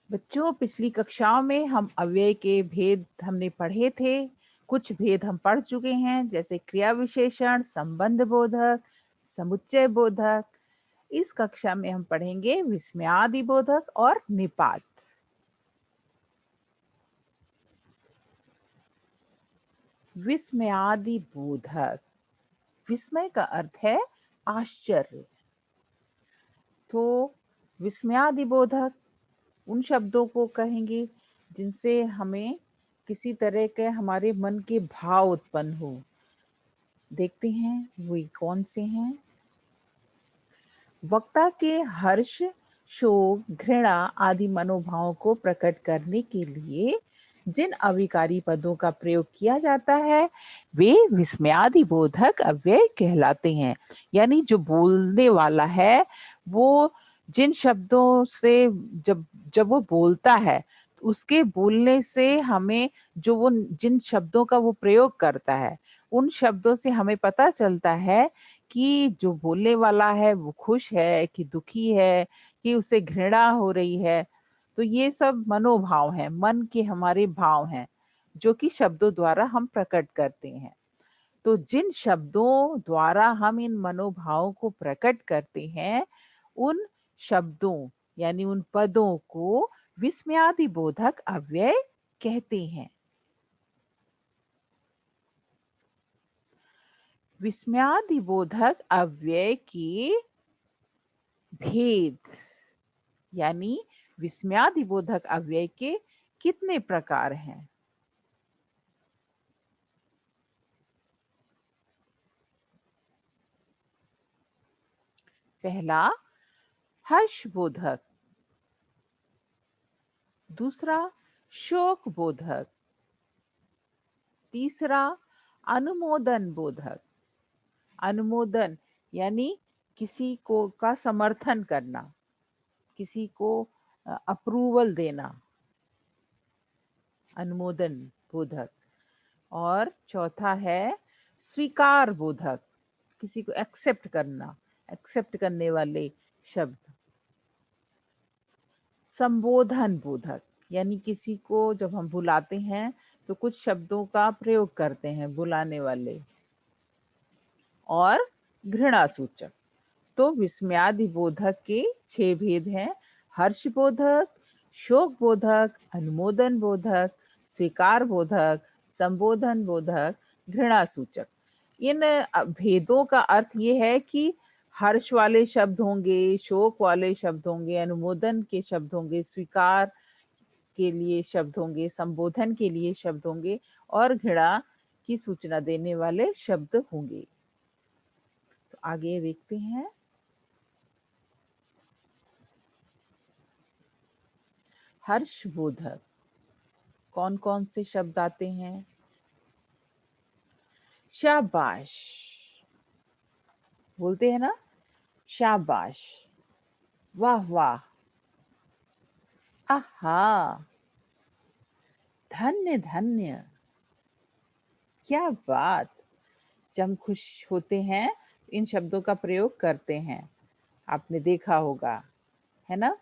बच्चों, पिछली कक्षाओं में हम अव्यय के भेद हमने पढ़े थे। कुछ भेद हम पढ़ चुके हैं, जैसे क्रिया विशेषण, संबंध बोधक, समुच्चय बोधक। इस कक्षा में हम पढ़ेंगे विस्मयादि बोधक और निपात। विस्मयादि बोधक, विस्मय का अर्थ है आश्चर्य। तो विस्मयादि बोधक उन शब्दों को कहेंगे जिनसे हमें किसी तरह के हमारे मन के भाव उत्पन्न हो। देखते हैं वे कौन से हैं। वक्ता के हर्ष, शोक, घृणा आदि मनोभावों को प्रकट करने के लिए जिन अविकारी पदों का प्रयोग किया जाता है वे विस्मयादि बोधक अव्यय कहलाते हैं। यानी जो बोलने वाला है वो जिन शब्दों से जब जब वो बोलता है, उसके बोलने से हमें जो वो जिन शब्दों का वो प्रयोग करता है उन शब्दों से हमें पता चलता है कि जो बोलने वाला है वो खुश है कि दुखी है, कि उसे घृणा हो रही है। तो ये सब मनोभाव हैं, मन के हमारे भाव हैं, जो कि शब्दों द्वारा हम प्रकट करते हैं। तो जिन शब्दों द्वारा हम इन मनोभावों को प्रकट करते हैं, उन शब्दों यानी उन पदों को विस्मयादि बोधक अव्यय कहते हैं। विस्मयादि बोधक अव्यय के भेद यानी विस्मयादि बोधक अव्यय के कितने प्रकार हैं? पहला हर्ष बोधक, दूसरा शोक बोधक, तीसरा अनुमोदन बोधक। अनुमोदन यानी किसी को का समर्थन करना, किसी को अप्रूवल देना, अनुमोदन बोधक। और चौथा है स्वीकार बोधक, किसी को एक्सेप्ट करना, एक्सेप्ट करने वाले शब्द। संबोधन बोधक यानी किसी को जब हम बुलाते हैं तो कुछ शब्दों का प्रयोग करते हैं बुलाने वाले। और घृणा सूचक। तो विस्मयादि बोधक के 6 भेद हैं। हर्ष बोधक, शोक बोधक, अनुमोदन बोधक, स्वीकार बोधक, संबोधन बोधक, घृणा सूचक। इन भेदों का अर्थ ये है कि हर्ष वाले शब्द होंगे, शोक वाले शब्द होंगे, अनुमोदन के शब्द होंगे, स्वीकार के लिए शब्द होंगे, संबोधन के लिए शब्द होंगे और घृणा की सूचना देने वाले शब्द होंगे। तो आगे देखते हैं। हर्षबोधक कौन कौन से शब्द आते हैं? शाबाश, बोलते हैं ना, शाबाश, वाह वाह, आहा, धन्य धन्य, क्या बात। जब हम खुश होते हैं इन शब्दों का प्रयोग करते हैं, आपने देखा होगा, है ना।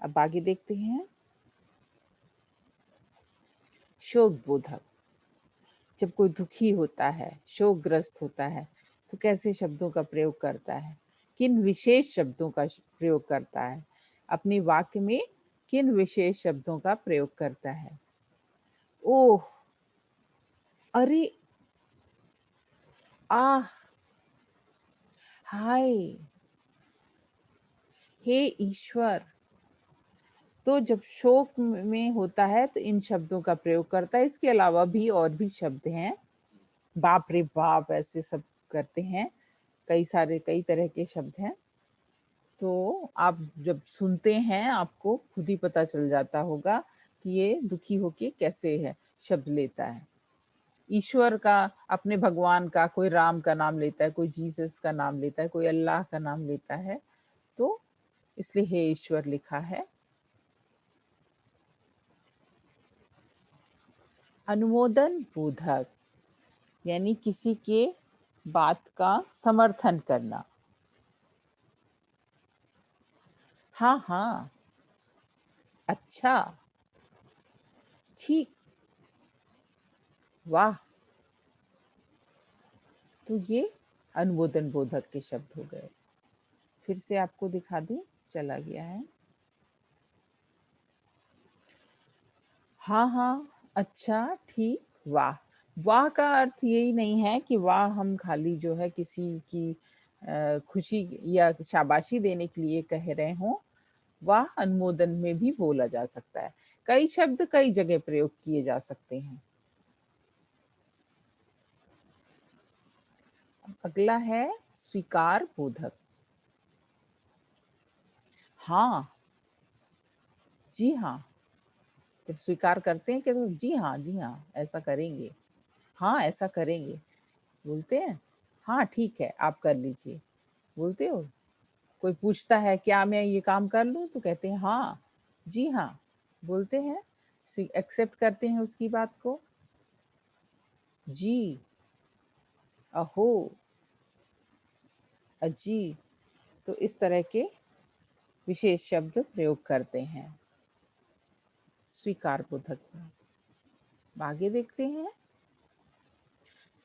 अब आगे देखते हैं। शोक बोधक, जब कोई दुखी होता है, शोकग्रस्त होता है, तो कैसे शब्दों का प्रयोग करता है, किन विशेष शब्दों का प्रयोग करता है, अपने वाक्य में किन विशेष शब्दों का प्रयोग करता है। ओह, अरे, आह, हाय, हे ईश्वर। तो जब शोक में होता है तो इन शब्दों का प्रयोग करता है। इसके अलावा भी और भी शब्द हैं, बाप रे बाप, ऐसे सब करते हैं। कई सारे कई तरह के शब्द हैं। तो आप जब सुनते हैं आपको खुद ही पता चल जाता होगा कि ये दुखी होके कैसे है शब्द लेता है। ईश्वर का, अपने भगवान का, कोई राम का नाम लेता है, कोई जीसस का नाम लेता है, कोई अल्लाह का नाम लेता है, तो इसलिए हे ईश्वर लिखा है। अनुमोदन बोधक यानी किसी के बात का समर्थन करना। हाँ हाँ, अच्छा, ठीक, वाह! तो ये अनुमोदन बोधक के शब्द हो गए। फिर से आपको दिखा दूँ, चला गया है। हाँ, हाँ, अच्छा, ठीक, वाह! वाह का अर्थ यही नहीं है कि वाह हम खाली जो है किसी की खुशी या शाबाशी देने के लिए कह रहे हों। वाह अनुमोदन में भी बोला जा सकता है। कई शब्द कई जगह प्रयोग किए जा सकते हैं। अगला है स्वीकार बोधक। हाँ, जी हाँ। जब स्वीकार करते हैं कि तो जी हाँ, ऐसा करेंगे। हाँ, ऐसा करेंगे। बोलते हैं? हाँ, ठीक है, आप कर लीजिए। बोलते हो? कोई पूछता है क्या मैं ये काम कर लूँ? तो कहते हैं हाँ, जी हाँ। बोलते हैं, एक्सेप्ट करते हैं उसकी बात को। जी, अहो, अजी। तो इस तरह के विशेष शब्द प्रयोग करते हैं स्वीकार बोधक में। आगे देखते हैं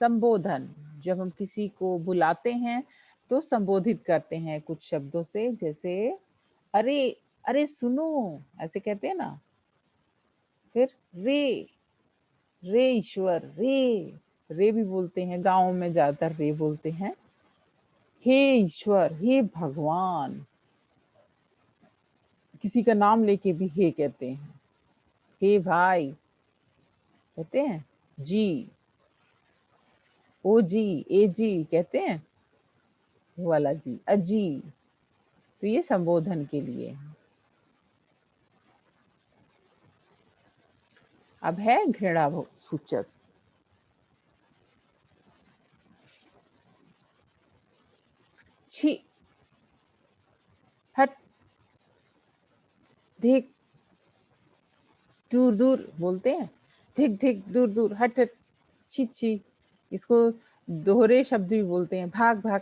संबोधन। जब हम किसी को बुलाते हैं तो संबोधित करते हैं कुछ शब्दों से, जैसे अरे, अरे सुनो, ऐसे कहते हैं ना। फिर रे, रे ईश्वर, रे भी बोलते हैं, गाँव में ज्यादातर रे बोलते हैं। हे ईश्वर, हे भगवान, किसी का नाम लेके भी हे कहते हैं। हे भाई कहते हैं। जी, ओ जी, ए जी कहते हैं, वो वाला जी, अजी। तो ये संबोधन के लिए है। अब है घृणा सूचक। छी, हट, धिक, दूर दूर बोलते हैं। धिक धिक, दूर दूर, हट हट, छी छी। इसको दोहरे शब्द भी बोलते हैं, भाग भाग।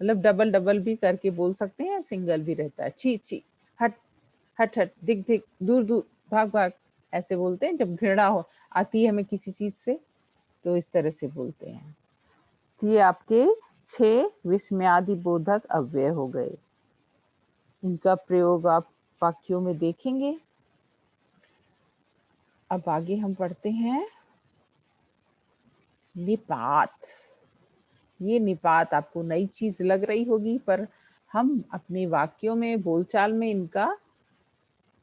मतलब डबल डबल भी करके बोल सकते हैं, सिंगल भी रहता है। छी छी, हट, हट हट, धिक धिक, दूर दूर, भाग भाग। ऐसे बोलते हैं जब घृणा हो आती है हमें किसी चीज से, तो इस तरह से बोलते हैं। ये आपके 6 विस्मयादि बोधक अव्यय हो गए। इनका प्रयोग आप वाक्यों में देखेंगे। अब आगे हम पढ़ते हैं निपात। ये निपात आपको नई चीज लग रही होगी, पर हम अपने वाक्यों में, बोलचाल में इनका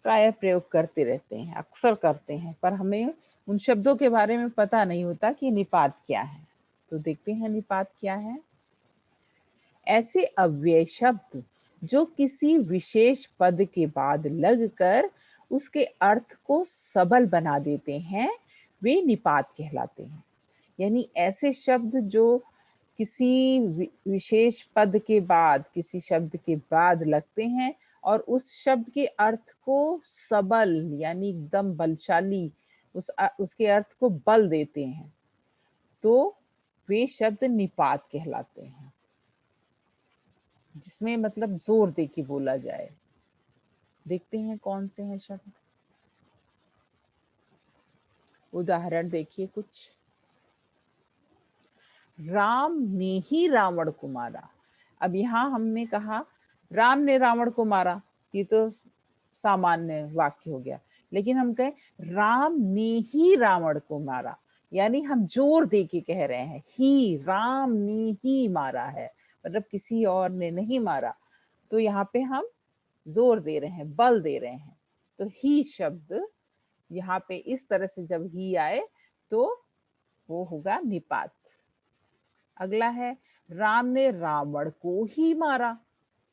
प्राय प्रयोग करते रहते हैं, अक्सर करते हैं, पर हमें उन शब्दों के बारे में पता नहीं होता कि निपात क्या है। तो देखते हैं निपात क्या है। ऐसे अव्यय शब्द जो किसी विशेष पद के बाद लगकर उसके अर्थ को सबल बना देते हैं, वे निपात कहलाते हैं। यानी ऐसे शब्द जो किसी विशेष पद के बाद, किसी शब्द के बाद लगते हैं और उस शब्द के अर्थ को सबल यानी एकदम बलशाली, उसके अर्थ को बल देते हैं, तो वे शब्द निपात कहलाते हैं। जिसमें मतलब जोर दे के बोला जाए। देखते हैं कौन से हैं शब्द। उदाहरण देखिए कुछ। राम ने ही रावण को मारा। अब यहाँ हमने कहा राम ने रावण को मारा, ये तो सामान्य वाक्य हो गया। लेकिन हम कहें राम ने ही रावण को मारा, यानी हम जोर दे के कह रहे हैं ही, राम ने ही मारा है, मतलब किसी और ने नहीं मारा। तो यहाँ पे हम जोर दे रहे हैं, बल दे रहे हैं। तो ही शब्द यहाँ पे इस तरह से जब ही आए तो वो होगा निपात। अगला है राम ने रावण को ही मारा।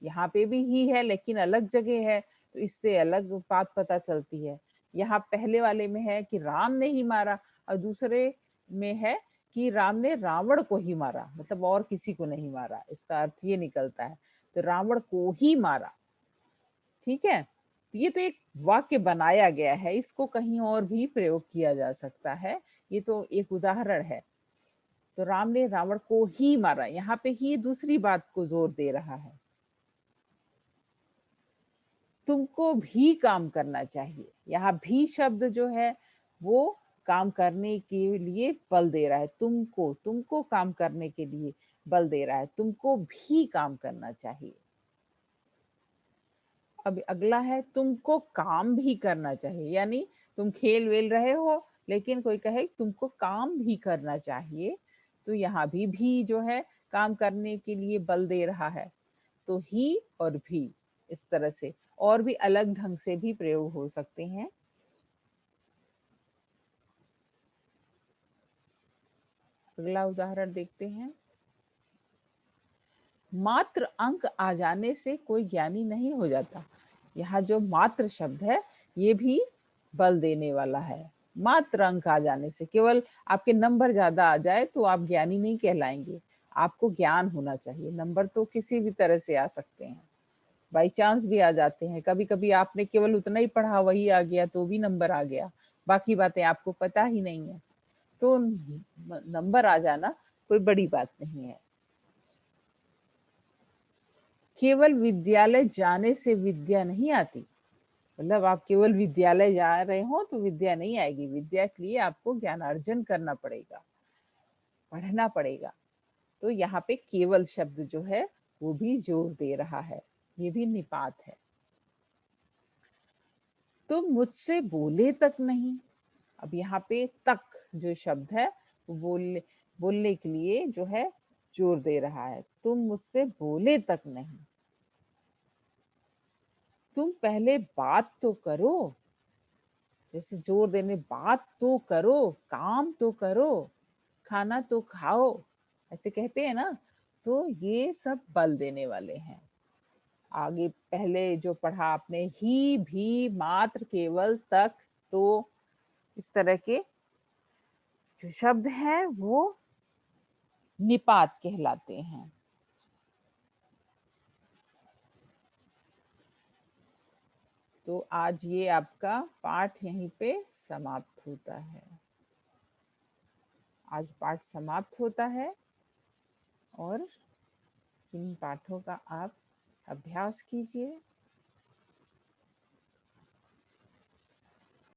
यहाँ पे भी ही है लेकिन अलग जगह है, तो इससे अलग बात पता चलती है। यहाँ पहले वाले में है कि राम ने ही मारा, और दूसरे में है कि राम ने रावण को ही मारा, मतलब और किसी को नहीं मारा। इसका अर्थ ये निकलता है, तो रावण को ही मारा। ठीक है, ये तो एक वाक्य बनाया गया है, इसको कहीं और भी प्रयोग किया जा सकता है। ये तो एक उदाहरण है। तो राम ने रावण को ही मारा, यहाँ पे ही दूसरी बात को जोर दे रहा है। तुमको भी काम करना चाहिए। यहाँ भी शब्द जो है वो काम करने के लिए बल दे रहा है। तुमको काम करने के लिए बल दे रहा है। तुमको भी काम करना चाहिए। अब अगला है तुमको काम भी करना चाहिए, यानी तुम खेल वेल रहे हो लेकिन कोई कहे तुमको काम भी करना चाहिए, तो यहाँ भी जो है काम करने के लिए बल दे रहा है। तो ही और भी इस तरह से और भी अलग ढंग से भी प्रयोग हो सकते हैं। अगला उदाहरण देखते हैं। मात्र अंक आ जाने से कोई ज्ञानी नहीं हो जाता। यहाँ जो मात्र शब्द है ये भी बल देने वाला है। मात्र अंक आ जाने से, केवल आपके नंबर ज्यादा आ जाए तो आप ज्ञानी नहीं कहलाएंगे। आपको ज्ञान होना चाहिए। नंबर तो किसी भी तरह से आ सकते हैं, बाई चांस भी आ जाते हैं। कभी कभी आपने केवल उतना ही पढ़ा वही आ गया तो भी नंबर आ गया, बाकी बातें आपको पता ही नहीं है। तो नंबर आ जाना कोई बड़ी बात नहीं है। केवल विद्यालय जाने से विद्या नहीं आती। मतलब आप केवल विद्यालय जा रहे हो तो विद्या नहीं आएगी। विद्या के लिए आपको ज्ञानार्जन करना पड़ेगा, पढ़ना पड़ेगा। तो यहाँ पे केवल शब्द जो है वो भी जोर दे रहा है, ये भी निपात है। तो मुझसे बोले तक नहीं। अब यहाँ पे तक जो शब्द है वो बोलने के लिए जो है जोर दे रहा है। तुम मुझसे बोले तक नहीं। तुम पहले बात तो करो। जैसे जोर देने, बात तो करो, काम तो करो, खाना तो खाओ, ऐसे कहते हैं ना। तो ये सब बल देने वाले हैं। आगे पहले जो पढ़ा आपने, ही भी, मात्र, केवल, तक, तो, इस तरह के जो शब्द हैं वो निपात कहलाते हैं। तो आज ये आपका पाठ यहीं पे समाप्त होता है। आज पाठ समाप्त होता है और इन पाठों का आप अभ्यास कीजिए।